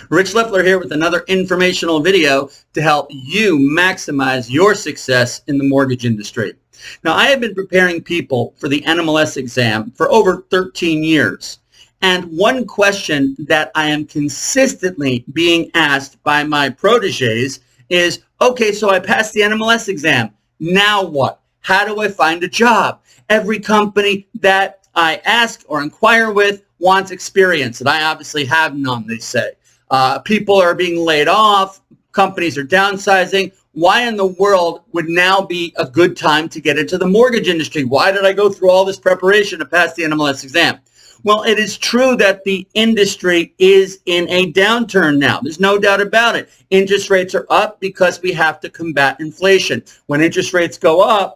Rich Leffler here with another informational video to help you maximize your success in the mortgage industry. Now, I have been preparing people for the NMLS exam for over 13 years. And one question that I am consistently being asked by my proteges is, okay, so I passed the NMLS exam. Now what? How do I find a job? Every company that I ask or inquire with wants experience, and I obviously have none, they say. People are being laid off. Companies are downsizing. Why in the world would now be a good time to get into the mortgage industry? Why did I go through all this preparation to pass the NMLS exam? Well, it is true that the industry is in a downturn now. There's no doubt about it. Interest rates are up because we have to combat inflation. When interest rates go up,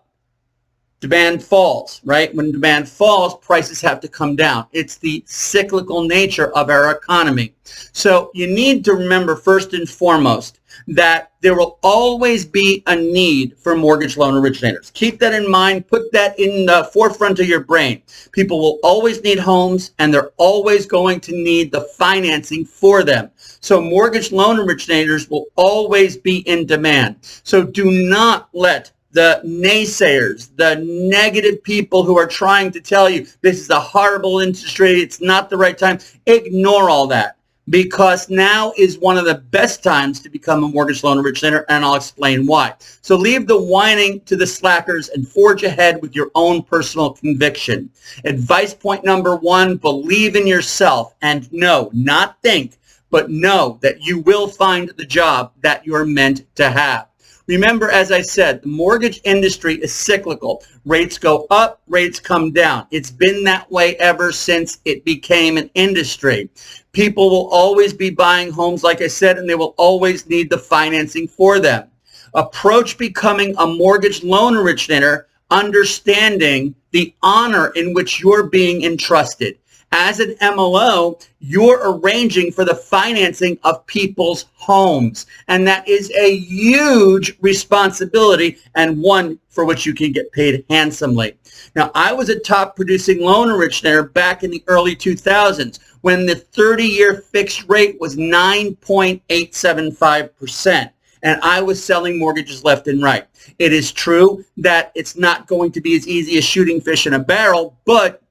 demand falls, right? When demand falls, prices have to come down. It's the cyclical nature of our economy. So you need to remember first and foremost that there will always be a need for mortgage loan originators. Keep that in mind. Put that in the forefront of your brain. People will always need homes, and they're always going to need the financing for them. So mortgage loan originators will always be in demand. So do not let the naysayers, the negative people who are trying to tell you this is a horrible industry, it's not the right time, ignore all that, because now is one of the best times to become a mortgage loan originator, and I'll explain why. So leave the whining to the slackers and forge ahead with your own personal conviction. Advice point number one, believe in yourself and know, not think, but know that you will find the job that you're meant to have. Remember, as I said, the mortgage industry is cyclical. Rates go up, rates come down. It's been that way ever since it became an industry. People will always be buying homes, like I said, and they will always need the financing for them. Approach becoming a mortgage loan originator, understanding the honor in which you're being entrusted. As an MLO, you're arranging for the financing of people's homes. And that is a huge responsibility, and one for which you can get paid handsomely. Now, I was a top producing loan originator back in the early 2000s when the 30-year fixed rate was 9.875%. And I was selling mortgages left and right. It is true that it's not going to be as easy as shooting fish in a barrel, but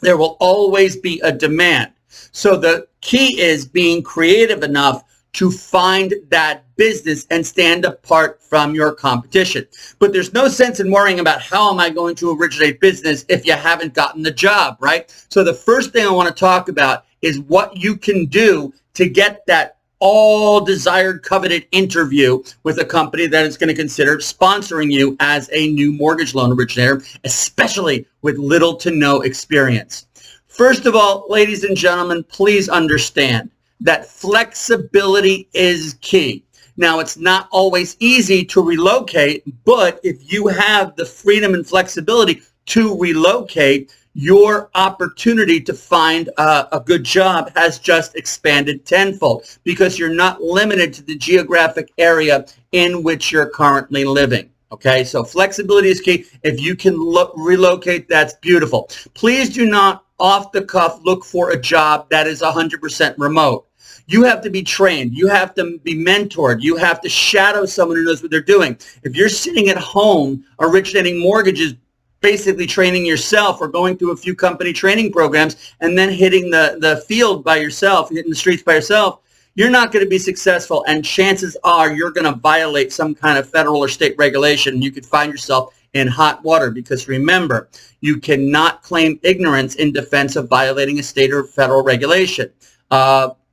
there will always be a demand. So the key is being creative enough to find that business and stand apart from your competition. But there's no sense in worrying about how am I going to originate business if you haven't gotten the job, right? So the first thing I want to talk about is what you can do to get that all desired, coveted interview with a company that is going to consider sponsoring you as a new mortgage loan originator, especially with little to no experience. First of all, ladies and gentlemen, please understand that flexibility is key. Now, it's not always easy to relocate, but if you have the freedom and flexibility to relocate, your opportunity to find a good job has just expanded tenfold because you're not limited to the geographic area in which you're currently living. Okay, so flexibility is key. If you can relocate, that's beautiful. Please do not off the cuff look for a job that is 100% remote. You have to be trained. You have to be mentored. You have to shadow someone who knows what they're doing. If you're sitting at home originating mortgages, basically training yourself or going through a few company training programs and then hitting the field by yourself, hitting the streets by yourself, you're not going to be successful, and chances are you're going to violate some kind of federal or state regulation. You could find yourself in hot water because remember, you cannot claim ignorance in defense of violating a state or federal regulation.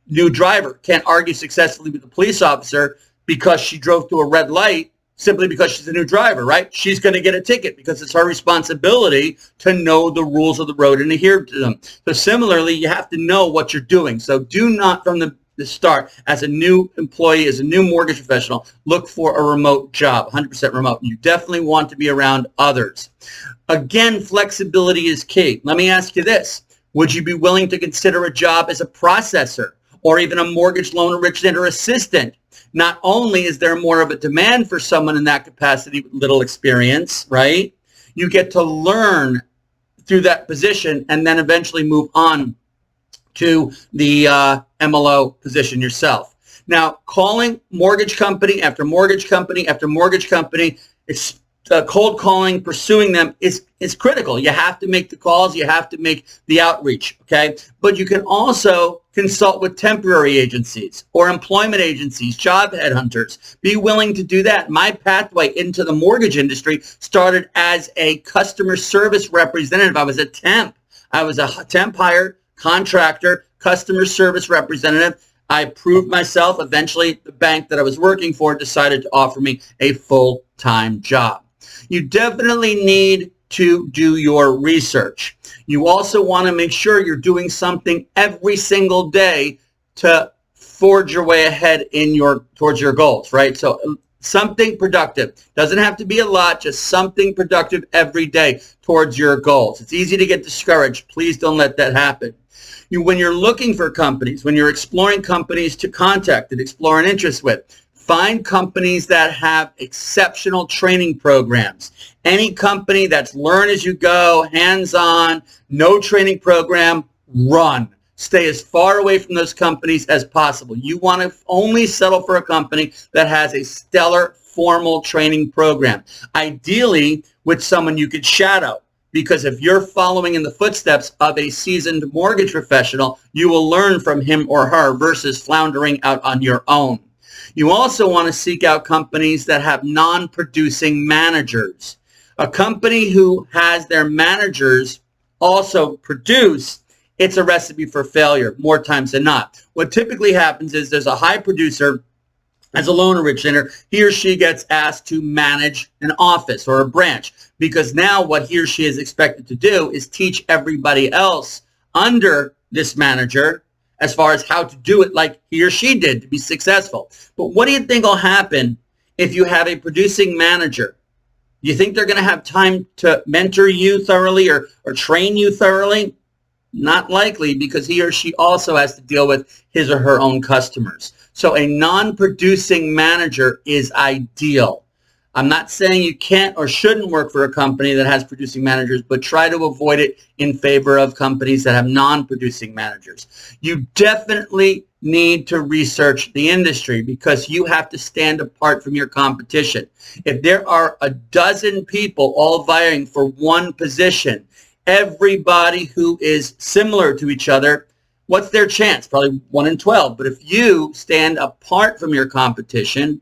New driver can't argue successfully with a police officer because she drove through a red light simply because she's a new driver, right? She's going to get a ticket because it's her responsibility to know the rules of the road and adhere to them. So similarly, you have to know what you're doing. So do not from the start, as a new employee, as a new mortgage professional, look for a remote job, 100% remote. You definitely want to be around others. Again, flexibility is key. Let me ask you this. Would you be willing to consider a job as a processor or even a mortgage loan originator assistant? Not only is there more of a demand for someone in that capacity with little experience, right? You get to learn through that position and then eventually move on to the MLO position yourself. Now, calling mortgage company after mortgage company after mortgage company, cold calling, pursuing them is critical. You have to make the calls. You have to make the outreach, okay? But you can also consult with temporary agencies or employment agencies, job headhunters. Be willing to do that. My pathway into the mortgage industry started as a customer service representative. I was a temp. I was a temp hired contractor, customer service representative. I proved myself. Eventually, the bank that I was working for decided to offer me a full-time job. You definitely need to do your research. You also want to make sure you're doing something every single day to forge your way ahead towards your goals, right? So something productive. Doesn't have to be a lot, just something productive every day towards your goals. It's easy to get discouraged. Please don't let that happen. When you're looking for companies, when you're exploring companies to contact and explore an interest with, find companies that have exceptional training programs. Any company that's learn as you go, hands-on, no training program, run. Stay as far away from those companies as possible. You want to only settle for a company that has a stellar formal training program, ideally with someone you could shadow. Because if you're following in the footsteps of a seasoned mortgage professional, you will learn from him or her versus floundering out on your own. You also want to seek out companies that have non-producing managers. A company who has their managers also produce, it's a recipe for failure more times than not. What typically happens is there's a high producer as a loan originator, he or she gets asked to manage an office or a branch because now what he or she is expected to do is teach everybody else under this manager as far as how to do it like he or she did to be successful. But what do you think will happen if you have a producing manager? You think they're going to have time to mentor you thoroughly or train you thoroughly? Not likely, because he or she also has to deal with his or her own customers. So a non-producing manager is ideal. I'm not saying you can't or shouldn't work for a company that has producing managers, but try to avoid it in favor of companies that have non-producing managers. You definitely need to research the industry because you have to stand apart from your competition. If there are a dozen people all vying for one position, everybody who is similar to each other, what's their chance? Probably 1 in 12. But if you stand apart from your competition,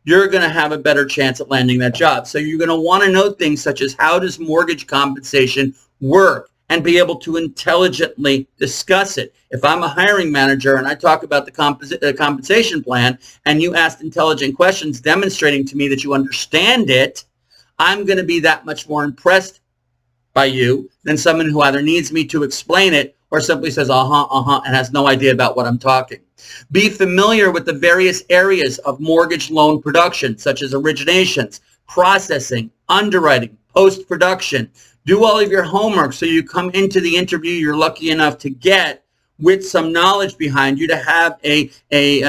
you're going to have a better chance at landing that job. So you're going to want to know things such as how does mortgage compensation work and be able to intelligently discuss it. If I'm a hiring manager and I talk about the compensation plan and you asked intelligent questions demonstrating to me that you understand it, I'm going to be that much more impressed by you than someone who either needs me to explain it or simply says, and has no idea about what I'm talking. Be familiar with the various areas of mortgage loan production, such as originations, processing, underwriting, post-production. Do all of your homework so you come into the interview you're lucky enough to get with some knowledge behind you to have a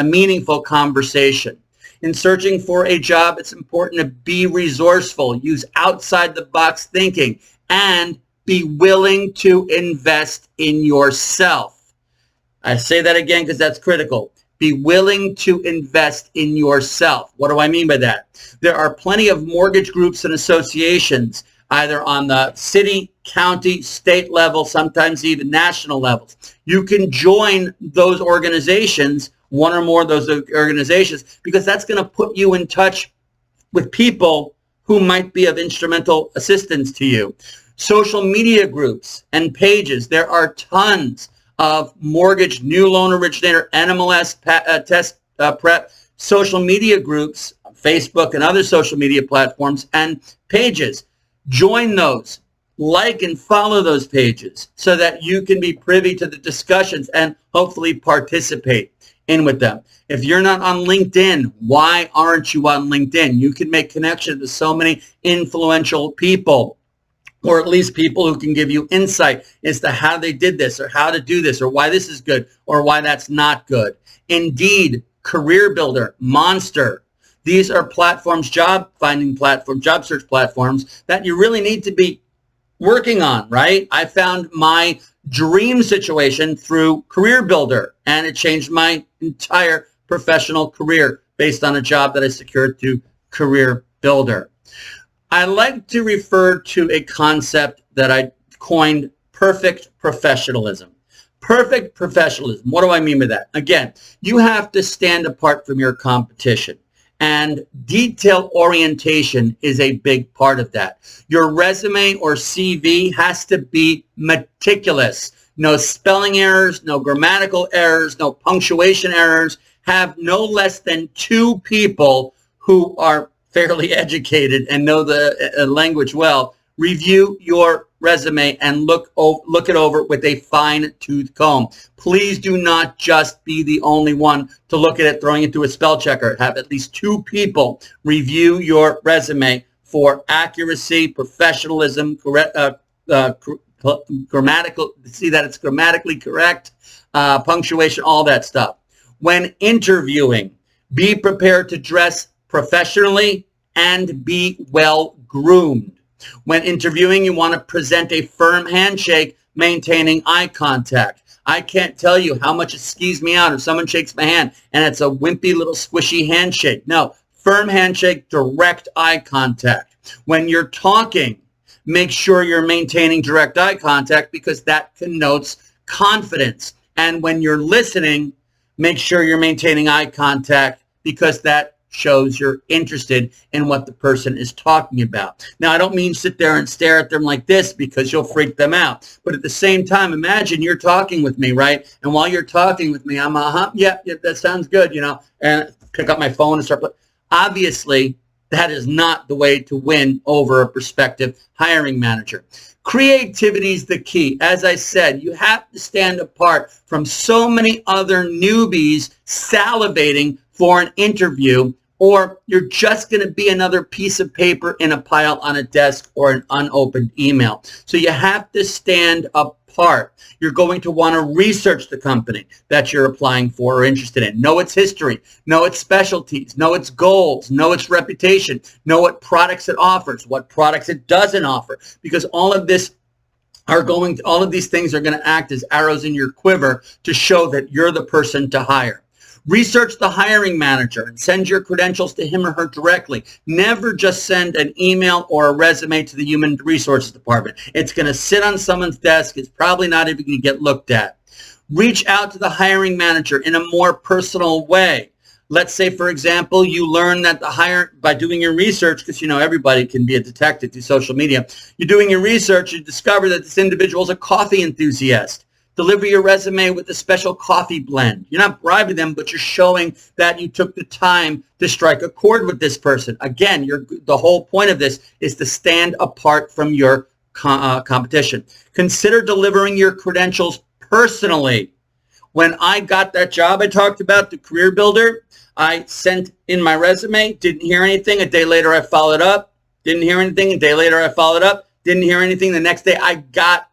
meaningful conversation. In searching for a job, it's important to be resourceful, use outside-the-box thinking, and be willing to invest in yourself. I say that again because that's critical. Be willing to invest in yourself. What do I mean by that? There are plenty of mortgage groups and associations, either on the city, county, state level, sometimes even national levels. You can join those organizations, one or more of those organizations, because that's going to put you in touch with people who might be of instrumental assistance to you. Social media groups and pages. There are tons of mortgage, new loan originator, NMLS test prep, social media groups, Facebook and other social media platforms and pages. Join those. Like and follow those pages so that you can be privy to the discussions and hopefully participate in with them. If you're not on LinkedIn, why aren't you on LinkedIn? You can make connections with so many influential people, or at least people who can give you insight as to how they did this or how to do this or why this is good or why that's not good. Indeed, Career Builder, Monster. These are platforms, job finding platforms, job search platforms that you really need to be working on, right? I found my dream situation through Career Builder, and it changed my entire professional career based on a job that I secured through Career Builder. I like to refer to a concept that I coined perfect professionalism. Perfect professionalism. What do I mean by that? Again, you have to stand apart from your competition. And detail orientation is a big part of that. Your resume or CV has to be meticulous. No spelling errors, no grammatical errors, no punctuation errors. Have no less than 2 people who are fairly educated and know the language well review your resume and look it over with a fine-tooth comb. Please do not just be the only one to look at it, throwing it through a spell checker. Have at least 2 people review your resume for accuracy, professionalism, grammatical, see that it's grammatically correct, punctuation, all that stuff. When interviewing, be prepared to dress professionally and be well groomed. When interviewing, you want to present a firm handshake, maintaining eye contact. I can't tell you how much it skews me out if someone shakes my hand and it's a wimpy little squishy handshake. No, firm handshake, direct eye contact. When you're talking, make sure you're maintaining direct eye contact because that connotes confidence. And when you're listening, make sure you're maintaining eye contact because that shows you're interested in what the person is talking about. Now, I don't mean sit there and stare at them like this because you'll freak them out. But at the same time, imagine you're talking with me, right? And while you're talking with me, I'm, yeah, that sounds good, and pick up my phone and start. Obviously, that is not the way to win over a prospective hiring manager. Creativity is the key. As I said, you have to stand apart from so many other newbies salivating for an interview, or you're just going to be another piece of paper in a pile on a desk or an unopened email. So you have to stand apart. You're going to want to research the company that you're applying for or interested in. Know its history, know its specialties, know its goals, know its reputation, know what products it offers, what products it doesn't offer, because all of these things are going to act as arrows in your quiver to show that you're the person to hire. Research the hiring manager and send your credentials to him or her directly. Never just send an email or a resume to the human resources department. It's going to sit on someone's desk. It's probably not even going to get looked at. Reach out to the hiring manager in a more personal way. Let's say, for example, you learn that by doing your research, because everybody can be a detective through social media. You're doing your research, you discover that this individual is a coffee enthusiast. Deliver your resume with a special coffee blend. You're not bribing them, but you're showing that you took the time to strike a chord with this person. Again, the whole point of this is to stand apart from your competition. Consider delivering your credentials personally. When I got that job I talked about, the Career Builder, I sent in my resume, didn't hear anything. A day later, I followed up. Didn't hear anything. A day later, I followed up. Didn't hear anything. The next day, I got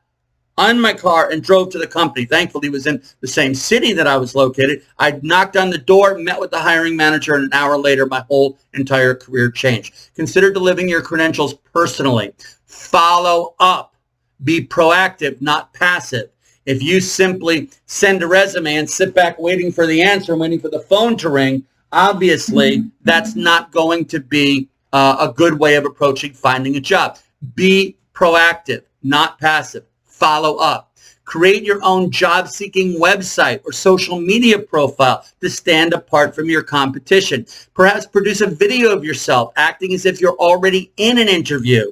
on my car and drove to the company. Thankfully, it was in the same city that I was located. I knocked on the door, met with the hiring manager, and an hour later, my whole entire career changed. Consider delivering your credentials personally. Follow up. Be proactive, not passive. If you simply send a resume and sit back waiting for the answer, waiting for the phone to ring, obviously, that's not going to be a good way of approaching finding a job. Be proactive, not passive. Follow up. Create your own job-seeking website or social media profile to stand apart from your competition. Perhaps produce a video of yourself acting as if you're already in an interview.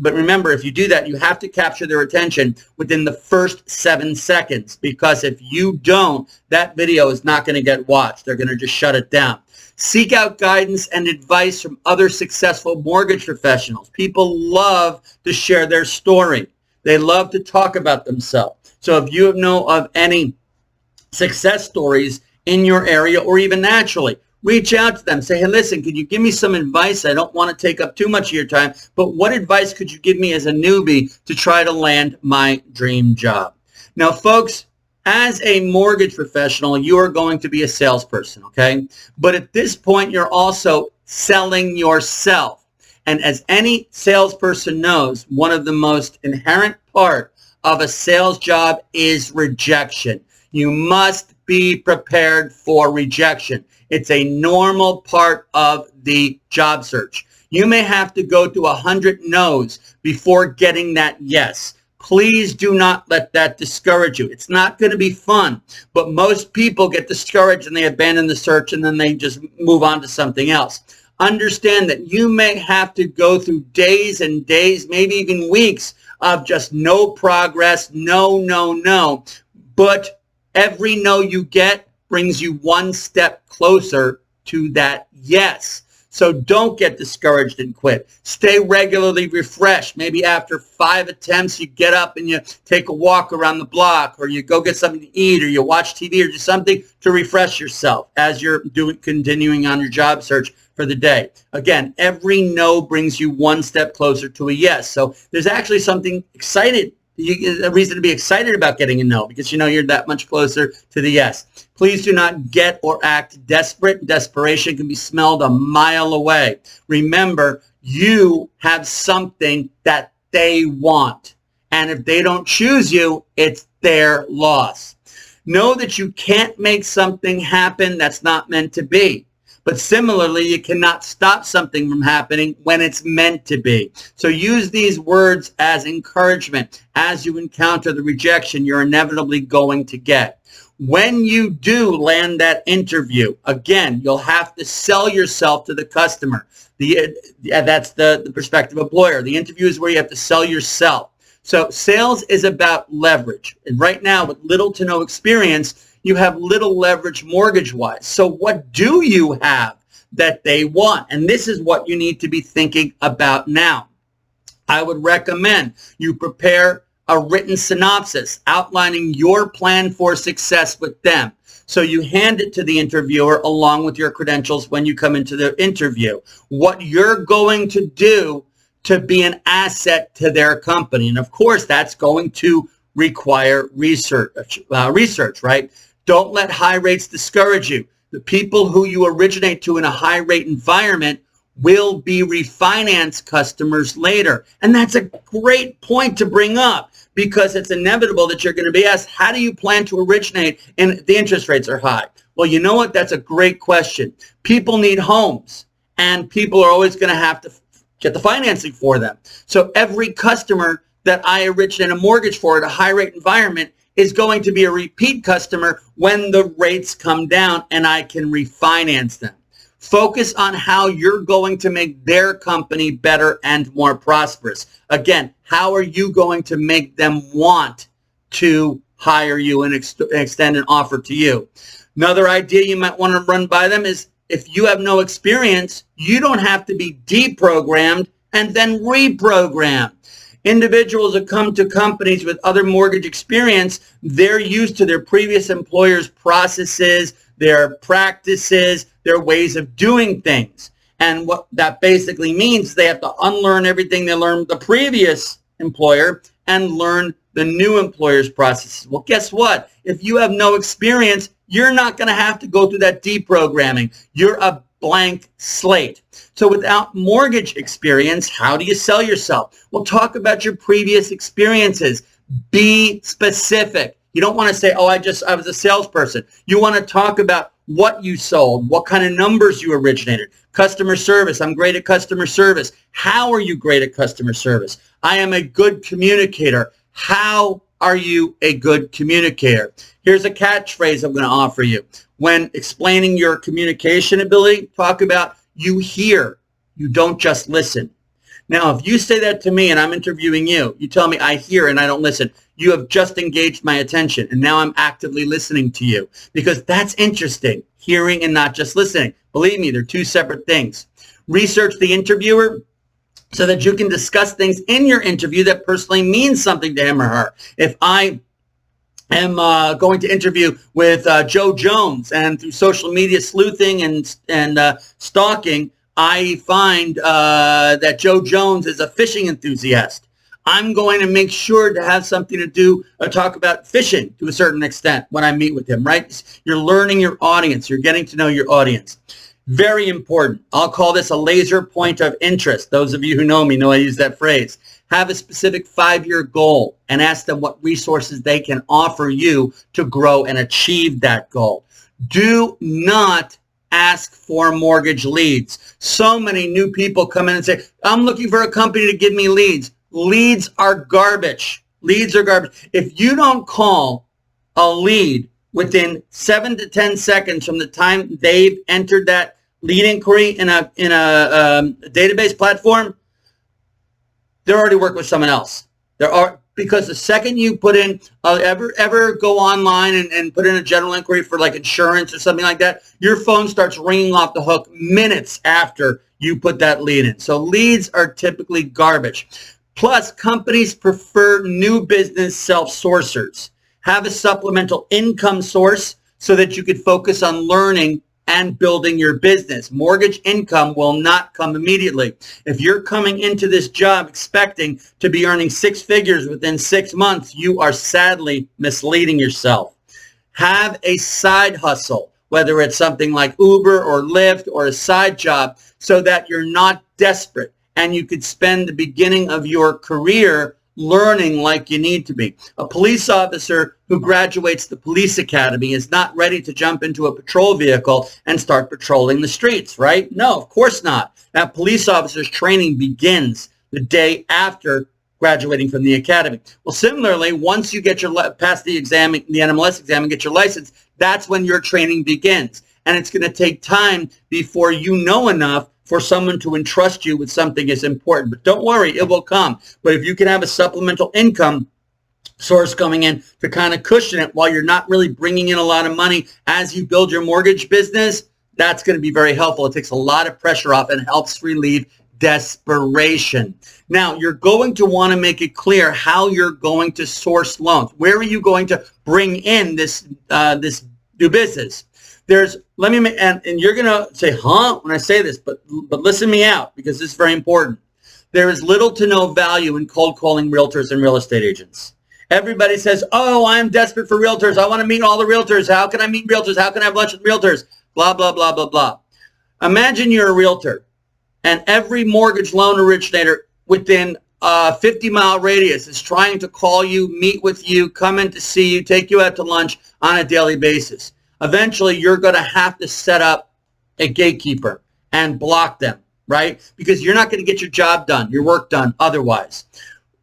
But remember, if you do that, you have to capture their attention within the first 7 seconds, because if you don't, that video is not going to get watched. They're going to just shut it down. Seek out guidance and advice from other successful mortgage professionals. People love to share their story. They love to talk about themselves. So if you know of any success stories in your area or even naturally, reach out to them. Say, hey, listen, could you give me some advice? I don't want to take up too much of your time, but what advice could you give me as a newbie to try to land my dream job? Now, folks, as a mortgage professional, you are going to be a salesperson, okay? But at this point, you're also selling yourself. And as any salesperson knows, one of the most inherent part of a sales job is rejection. You must be prepared for rejection. It's a normal part of the job search. You may have to go to 100 no's before getting that yes. Please do not let that discourage you. It's not going to be fun, but most people get discouraged and they abandon the search and then they just move on to something else. Understand that you may have to go through days and days, maybe even weeks of just no progress, no, but every no you get brings you one step closer to that yes. So don't get discouraged and quit. Stay regularly refreshed. Maybe after 5 attempts, you get up and you take a walk around the block, or you go get something to eat, or you watch TV, or do something to refresh yourself as you're continuing on your job search for the day. Again, every no brings you one step closer to a yes. So there's actually something excited, a reason to be excited about getting a no, because you know you're that much closer to the yes. Please do not get or act desperate. Desperation can be smelled a mile away. Remember, you have something that they want. And if they don't choose you, it's their loss. Know that you can't make something happen that's not meant to be. But similarly, you cannot stop something from happening when it's meant to be. So use these words as encouragement as you encounter the rejection you're inevitably going to get. When you do land that interview, again, you'll have to sell yourself to the customer. That's the prospective employer. The interview is where you have to sell yourself. So sales is about leverage. And right now, with little to no experience, you have little leverage mortgage-wise. So what do you have that they want? And this is what you need to be thinking about now. I would recommend you prepare a written synopsis outlining your plan for success with them. So you hand it to the interviewer along with your credentials when you come into the interview. What you're going to do to be an asset to their company. And of course, that's going to require research, right? Don't let high rates discourage you. The people who you originate to in a high rate environment will be refinance customers later. And that's a great point to bring up, because it's inevitable that you're going to be asked, how do you plan to originate and the interest rates are high? Well, you know what? That's a great question. People need homes, and people are always going to have to get the financing for them. So every customer that I originate a mortgage for at a high rate environment is going to be a repeat customer when the rates come down and I can refinance them. Focus on how you're going to make their company better and more prosperous. Again, how are you going to make them want to hire you and extend an offer to you? Another idea you might want to run by them is, if you have no experience, you don't have to be deprogrammed and then reprogrammed. Individuals that come to companies with other mortgage experience, they're used to their previous employer's processes, their practices, their ways of doing things. And what that basically means is they have to unlearn everything they learned with the previous employer and learn the new employer's processes. Well, guess what? If you have no experience, you're not going to have to go through that deprogramming. You're a blank slate. So without mortgage experience, how do you sell yourself? Well, talk about your previous experiences. Be specific. You don't want to say, oh, I was a salesperson. You want to talk about what you sold, what kind of numbers you originated. Customer service. I'm great at customer service. How are you great at customer service? I am a good communicator. How are you a good communicator? Here's a catchphrase I'm going to offer you. When explaining your communication ability, talk about you hear. You don't just listen. Now, if you say that to me and I'm interviewing you, you tell me I hear and I don't listen, you have just engaged my attention, and now I'm actively listening to you, because that's interesting, hearing and not just listening. Believe me, they're two separate things. Research the interviewer so that you can discuss things in your interview that personally means something to him or her. If I am going to interview with Joe Jones, and through social media sleuthing and stalking, I find that Joe Jones is a fishing enthusiast, I'm going to make sure to have something to do or talk about fishing to a certain extent when I meet with him, right? You're learning your audience. You're getting to know your audience. Very important. I'll call this a laser point of interest. Those of you who know me know I use that phrase. Have a specific 5-year goal and ask them what resources they can offer you to grow and achieve that goal. Do not ask for mortgage leads. So many new people come in and say, I'm looking for a company to give me leads. Leads are garbage. Leads are garbage. If you don't call a lead within 7 to 10 seconds from the time they've entered that lead inquiry in a database platform, they're already working with someone else. Because the second you put in, ever go online and put in a general inquiry for like insurance or something like that, your phone starts ringing off the hook minutes after you put that lead in. So leads are typically garbage. Plus, companies prefer new business self-sourcers. Have a supplemental income source so that you could focus on learning and building your business. Mortgage income will not come immediately. If you're coming into this job expecting to be earning 6 figures within 6 months, you are sadly misleading yourself. Have a side hustle, whether it's something like Uber or Lyft or a side job, so that you're not desperate and you could spend the beginning of your career learning like you need to be. A police officer who graduates the police academy is not ready to jump into a patrol vehicle and start patrolling the streets, right? No, of course not. That police officer's training begins the day after graduating from the academy. Well, similarly, once you get pass the exam, the NMLS exam, and get your license, that's when your training begins. And it's going to take time before you know enough for someone to entrust you with something is important. But don't worry, it will come. But if you can have a supplemental income source coming in to kind of cushion it while you're not really bringing in a lot of money as you build your mortgage business, that's going to be very helpful. It takes a lot of pressure off and helps relieve desperation. Now, you're going to want to make it clear how you're going to source loans. Where are you going to bring in this new business? And you're going to say, huh, when I say this, but listen me out, because this is very important. There is little to no value in cold calling realtors and real estate agents. Everybody says, oh, I'm desperate for realtors. I want to meet all the realtors. How can I meet realtors? How can I have lunch with realtors? Blah, blah, blah, blah, blah. Imagine you're a realtor and every mortgage loan originator within a 50-mile radius is trying to call you, meet with you, come in to see you, take you out to lunch on a daily basis. Eventually, you're going to have to set up a gatekeeper and block them, right? Because you're not going to get your job done, your work done otherwise.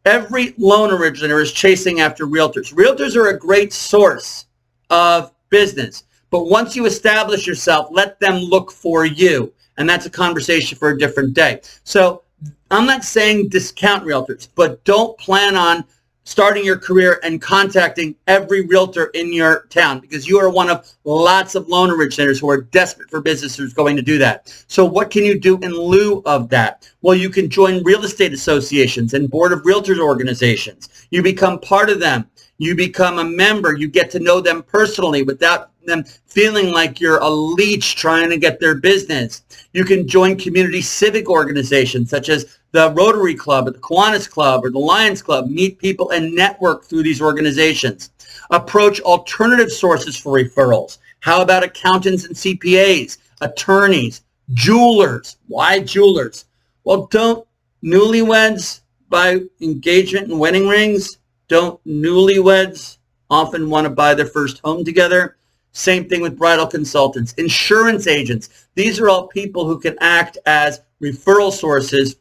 Every loan originator is chasing after realtors. Realtors are a great source of business. But once you establish yourself, let them look for you. And that's a conversation for a different day. So I'm not saying discount realtors, but don't plan on starting your career and contacting every realtor in your town, because you are one of lots of loan originators who are desperate for business who's going to do that. So what can you do in lieu of that? Well, you can join real estate associations and board of realtors organizations. You become part of them. You become a member. You get to know them personally without them feeling like you're a leech trying to get their business. You can join community civic organizations such as the Rotary Club or the Kiwanis Club or the Lions Club. Meet people and network through these organizations. Approach alternative sources for referrals. How about accountants and CPAs, attorneys, jewelers? Why jewelers? Well, don't newlyweds buy engagement and wedding rings? Don't newlyweds often want to buy their first home together? Same thing with bridal consultants, insurance agents. These are all people who can act as referral sources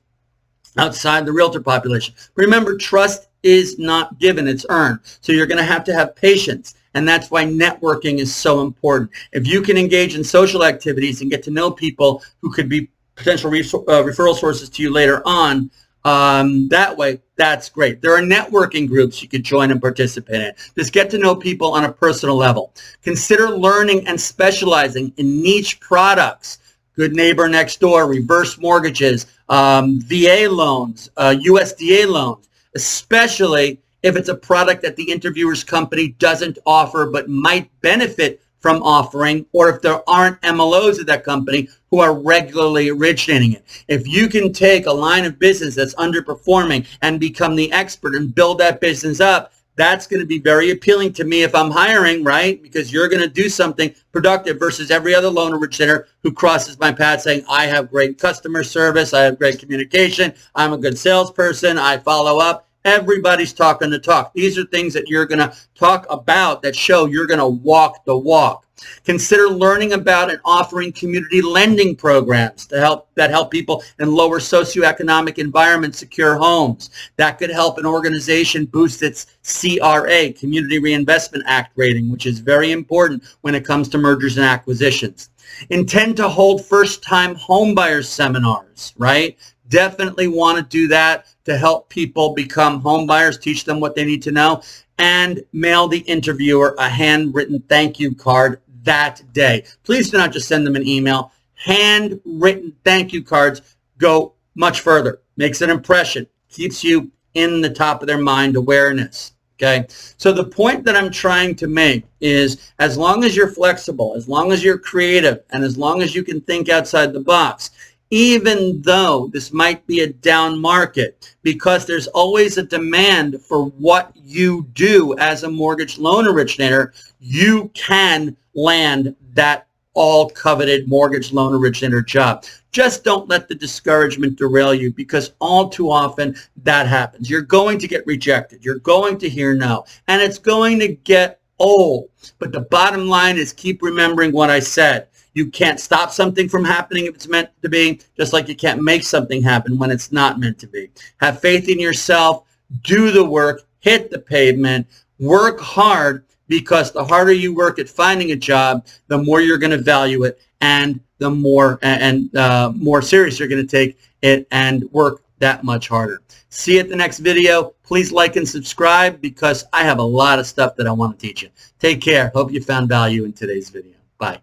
outside the realtor population. Remember, trust is not given, it's earned. So you're going to have patience. And that's why networking is so important. If you can engage in social activities and get to know people who could be potential referral sources to you later on, that way, that's great. There are networking groups you could join and participate in. Just get to know people on a personal level. Consider learning and specializing in niche products. Good neighbor next door, reverse mortgages, VA loans, USDA loans, especially if it's a product that the interviewer's company doesn't offer but might benefit from offering, or if there aren't MLOs at that company who are regularly originating it. If you can take a line of business that's underperforming and become the expert and build that business up, That's going to be very appealing to me if I'm hiring, right? Because you're going to do something productive versus every other loan originator who crosses my path saying, I have great customer service, I have great communication, I'm a good salesperson, I follow up. Everybody's talking the talk. These are things that you're going to talk about that show you're going to walk the walk. Consider learning about and offering community lending programs that help people in lower socioeconomic environments secure homes. That could help an organization boost its CRA, Community Reinvestment Act rating, which is very important when it comes to mergers and acquisitions. Intend to hold first-time homebuyers seminars, right? Definitely want to do that to help people become homebuyers, teach them what they need to know, and mail the interviewer a handwritten thank you card that day. Please do not just send them an email. Handwritten thank you cards go much further. Makes an impression. Keeps you in the top of their mind awareness. Okay? So the point that I'm trying to make is as long as you're flexible, as long as you're creative, and as long as you can think outside the box, even though this might be a down market, because there's always a demand for what you do as a mortgage loan originator, you can land that all-coveted mortgage loan originator job. Just don't let the discouragement derail you, because all too often that happens. You're going to get rejected. You're going to hear no, and it's going to get old. But the bottom line is keep remembering what I said. You can't stop something from happening if it's meant to be, just like you can't make something happen when it's not meant to be. Have faith in yourself, do the work, hit the pavement, work hard, because the harder you work at finding a job, the more you're going to value it, and the more more serious you're going to take it and work that much harder. See you at the next video. Please like and subscribe, because I have a lot of stuff that I want to teach you. Take care. Hope you found value in today's video. Bye.